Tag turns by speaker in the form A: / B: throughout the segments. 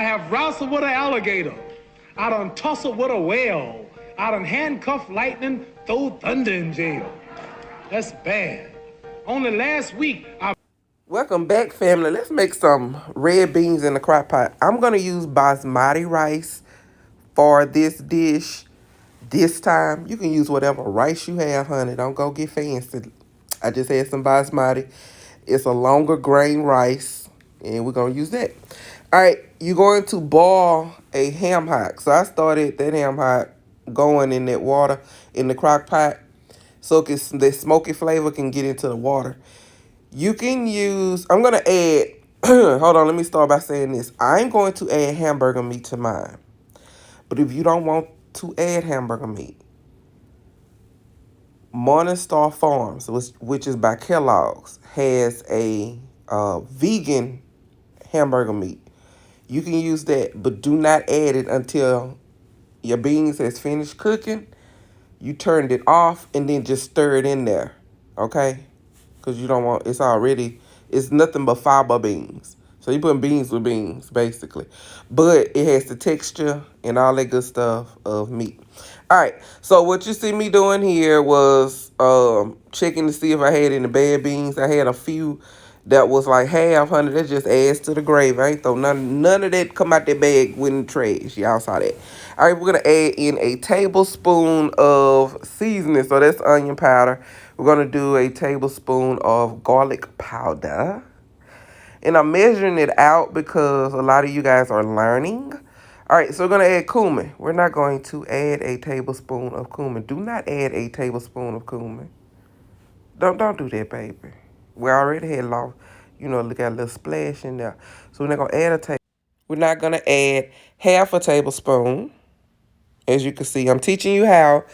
A: I have wrestled with an alligator. I done tussled with a whale. I done handcuffed lightning, throw thunder in jail. That's bad. Only last week, I...
B: Welcome back, family. Let's make some red beans in the crock pot. I'm going to use basmati rice for this dish this time. You can use whatever rice you have, honey. Don't go get fancy. I just had some basmati. It's a longer grain rice, and we're going to use that. All right, you're going to boil a ham hock. So I started that ham hock going in that water in the crock pot so the smoky flavor can get into the water. You can use, I'm going to add, hold on, let me start by saying this. I'm going to add hamburger meat to mine. But if you don't want to add hamburger meat, Morningstar Farms, which is by Kellogg's, has a vegan hamburger meat. You can use that, but do not add it until your beans has finished cooking. You turned it off and then just stir it in there, okay? Because you don't want, it's nothing but fiber beans. So you're putting beans with beans, basically. But it has the texture and all that good stuff of meat. All right, so what you see me doing here was checking to see if I had any bad beans. I had a few that was like half, honey. That just adds to the gravy. I ain't throw none of that come out that bag with the trash. Y'all saw that. All right, we're going to add in a tablespoon of seasoning. So that's onion powder. We're going to do a tablespoon of garlic powder. And I'm measuring it out because a lot of you guys are learning. All right, so we're going to add cumin. We're not going to add a tablespoon of cumin. Do not add a tablespoon of cumin. Don't do that, baby. We already had lost, look at a little splash in there. So we're not going to add a tablespoon. We're not going to add half a tablespoon. As you can see, I'm teaching you how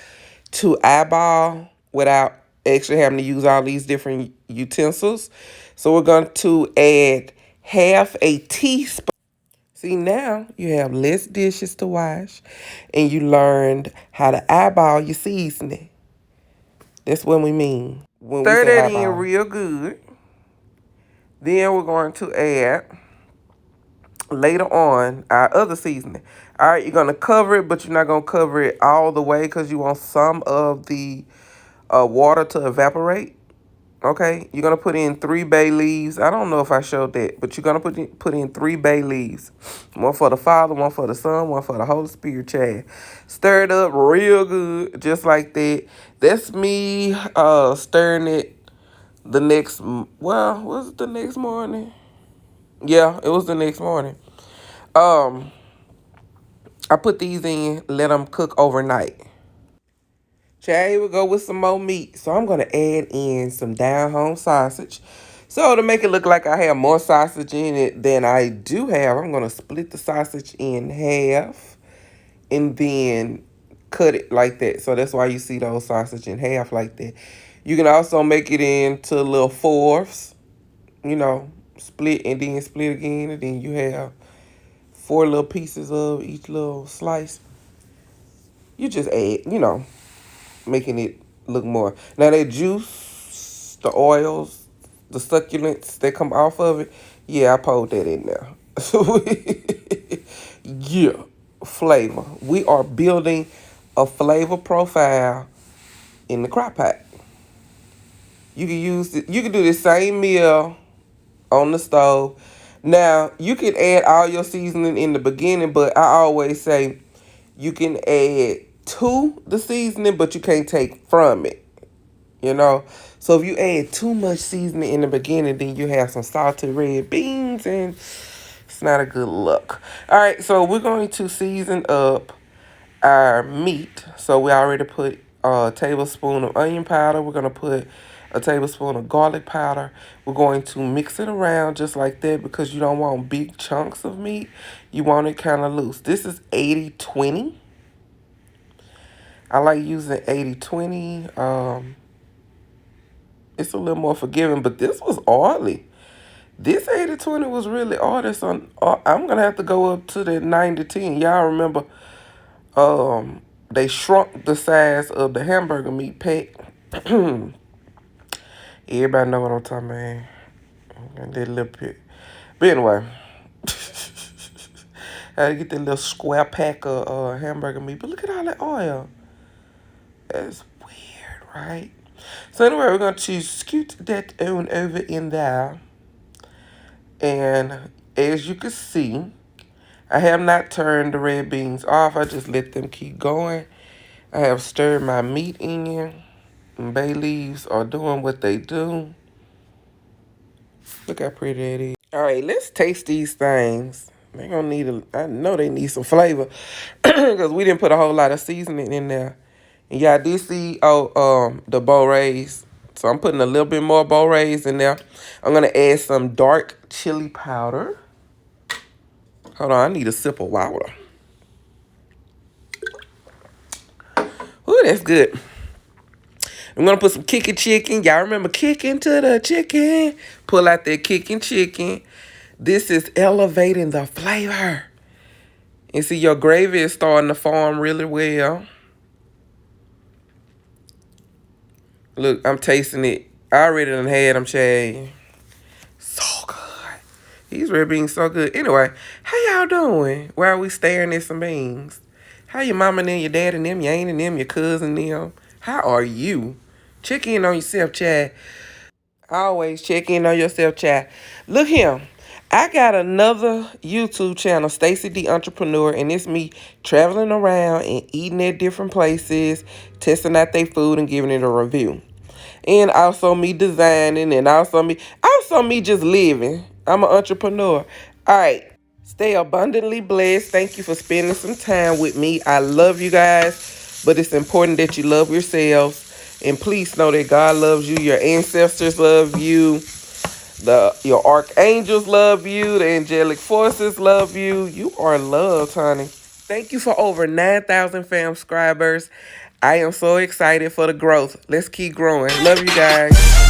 B: to eyeball without actually having to use all these different utensils. So we're going to add half a teaspoon. See, now you have less dishes to wash and you learned how to eyeball your seasoning. That's what we mean. When Stir that eyeball in real good. Then we're going to add, later on, our other seasoning. All right, you're going to cover it, but you're not going to cover it all the way because you want some of the water to evaporate. Okay, you're going to put in 3 bay leaves. I don't know if I showed that, but you're going to put in 3 bay leaves. One for the Father, one for the Son, one for the Holy Spirit, child. Stir it up real good, just like that. That's me stirring it the next, was it the next morning? Yeah, it was the next morning. I put these in, let them cook overnight. Child, here we go with some more meat. So I'm going to add in some down-home sausage. So to make it look like I have more sausage in it than I do have, I'm going to split the sausage in half and then cut it like that. So that's why you see those sausage in half like that. You can also make it into little fourths, split and then split again. And then you have 4 little pieces of each little slice. You just add, making it look more. Now that juice, the oils, the succulents that come off of it, yeah, I poured that in there. Yeah, flavor. We are building a flavor profile in the crock pot. You can use it. You can do the same meal on the stove. Now, you can add all your seasoning in the beginning, but I always say you can add to the seasoning, but you can't take from it, So if you add too much seasoning in the beginning, then you have some salted red beans, and it's not a good look. All right, so we're going to season up our meat. So we already put a tablespoon of onion powder. We're going to put a tablespoon of garlic powder. We're going to mix it around just like that because you don't want big chunks of meat. You want it kind of loose. This is 80-20. I like using 80-20. It's a little more forgiving, but this was oily. This 80-20 was really oily, so I'm going to have to go up to the 90-10. Y'all remember they shrunk the size of the hamburger meat pack. Everybody know what I'm talking about. That little bit. But anyway. I had to get that little square pack of hamburger meat. But look at all that oil. That's weird, right? So anyway, we're going to scoot that on over in there. And as you can see, I have not turned the red beans off. I just let them keep going. I have stirred my meat in. And bay leaves are doing what they do. Look how pretty that is. All right, let's taste these things. They're gonna need I know they need some flavor because we didn't put a whole lot of seasoning in there. And y'all did see the Raes. So I'm putting a little bit more Raes in there. I'm gonna add some dark chili powder. Hold on, I need a sip of water. Ooh, that's good. I'm gonna put some kicking chicken. Y'all remember kicking to the chicken? Pull out that kicking chicken. This is elevating the flavor. And see, your gravy is starting to form really well. Look, I'm tasting it. I already done had them, Chad. So good. These red beans so good. Anyway, how y'all doing? Why are we staring at some beans? How your mama and them, your dad and them, your aunt and them, your cousin and them? How are you? Check in on yourself, Chad. Always check in on yourself, Chad. Look here. I got another YouTube channel, Stacy the Entrepreneur, and it's me traveling around and eating at different places, testing out their food and giving it a review. And also me designing and also me just living. I'm an entrepreneur. All right. Stay abundantly blessed. Thank you for spending some time with me. I love you guys, but it's important that you love yourselves. And please know that God loves you. Your ancestors love you. Your archangels love you. The angelic forces love you. You are loved, honey. Thank you for over 9,000 fam subscribers. I am so excited for the growth. Let's keep growing. Love you guys.